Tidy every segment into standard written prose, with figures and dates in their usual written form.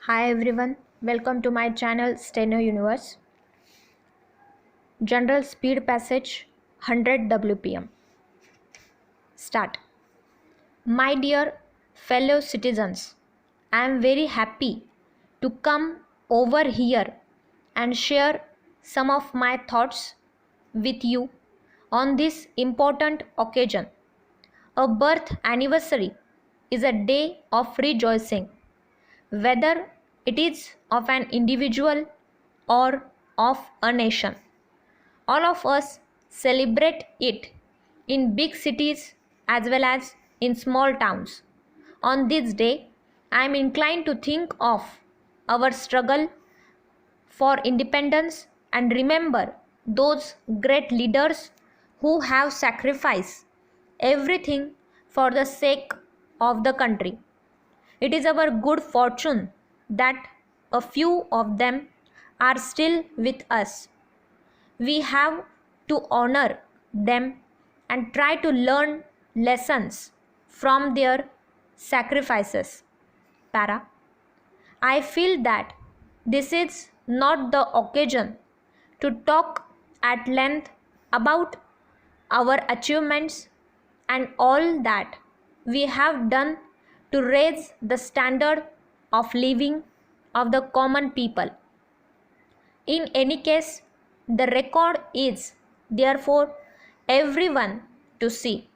Hi everyone, welcome to my channel Steno Universe. General Speed Passage 100 WPM. Start. My dear fellow citizens, I am very happy to come over here and share some of my thoughts with you on this important occasion. A birth anniversary is a day of rejoicing, whether it is of an individual or of a nation. All of us celebrate it in big cities as well as in small towns. On this day, I am inclined to think of our struggle for independence and remember those great leaders who have sacrificed everything for the sake of the country. It is our good fortune that a few of them are still with us. We have to honor them and try to learn lessons from their sacrifices. Para. I feel that this is not the occasion to talk at length about our achievements and all that we have done to raise the standard of living of the common people. In any case, the record is therefore everyone to see,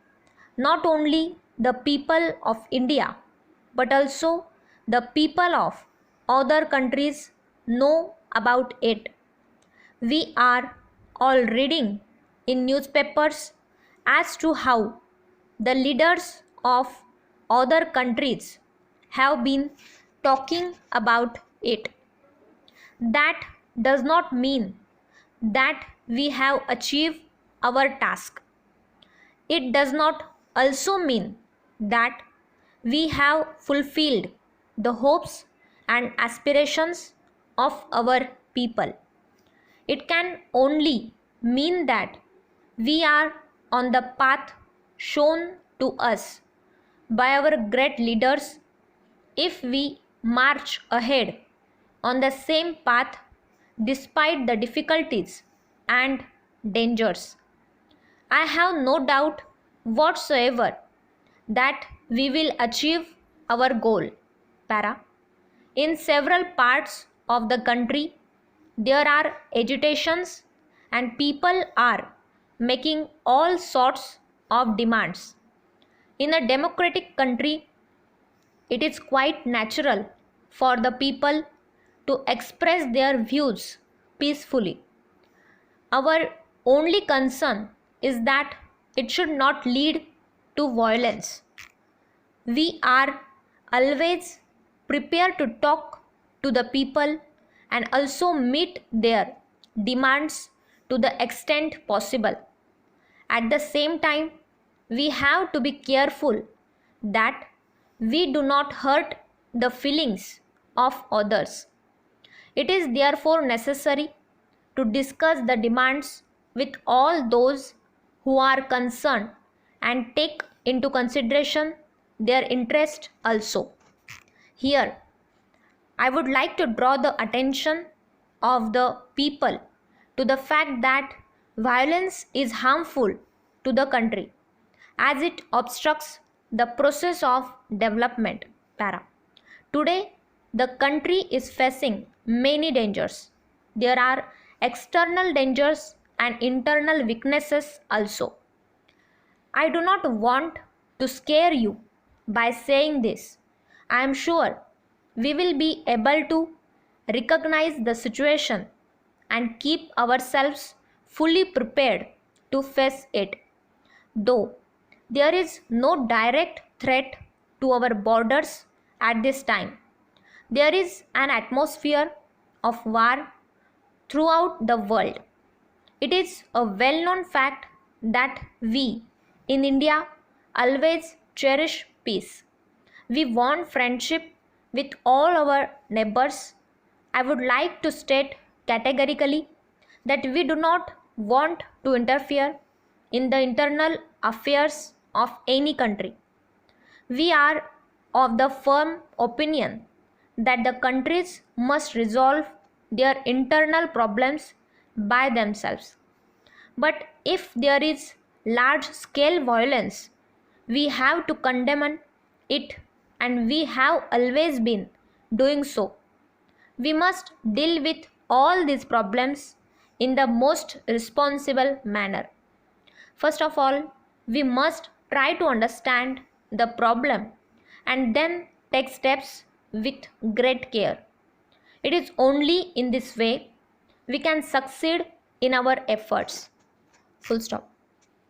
not only the people of India, but also the people of other countries know about it. We are all reading in newspapers as to how the leaders of other countries have been talking about it. That does not mean that we have achieved our task. It does not also mean that we have fulfilled the hopes and aspirations of our people. It can only mean that we are on the path shown to us by our great leaders if we march ahead on the same path despite the difficulties and dangers. I have no doubt whatsoever that we will achieve our goal. Para. In several parts of the country, there are agitations and people are making all sorts of demands. In a democratic country, it is quite natural for the people to express their views peacefully. Our only concern is that it should not lead to violence. We are always prepared to talk to the people and also meet their demands to the extent possible. At the same time, we have to be careful that we do not hurt the feelings of others. It is therefore necessary to discuss the demands with all those who are concerned and take into consideration their interest also. Here, I would like to draw the attention of the people to the fact that violence is harmful to the country as it obstructs the process of development. Para. Today, the country is facing many dangers. There are external dangers and internal weaknesses also. I do not want to scare you by saying this. I am sure we will be able to recognize the situation and keep ourselves fully prepared to face it. Though there is no direct threat to our borders at this time, there is an atmosphere of war throughout the world. It is a well-known fact that we in India always cherish peace. We want friendship with all our neighbors. I would like to state categorically that we do not want to interfere in the internal affairs of any country. We are of the firm opinion that the countries must resolve their internal problems by themselves. But if there is large scale violence, we have to condemn it, and we have always been doing so. We must deal with all these problems in the most responsible manner. First of all, we must try to understand the problem and then take steps with great care. It is only in this way we can succeed in our efforts. Full stop.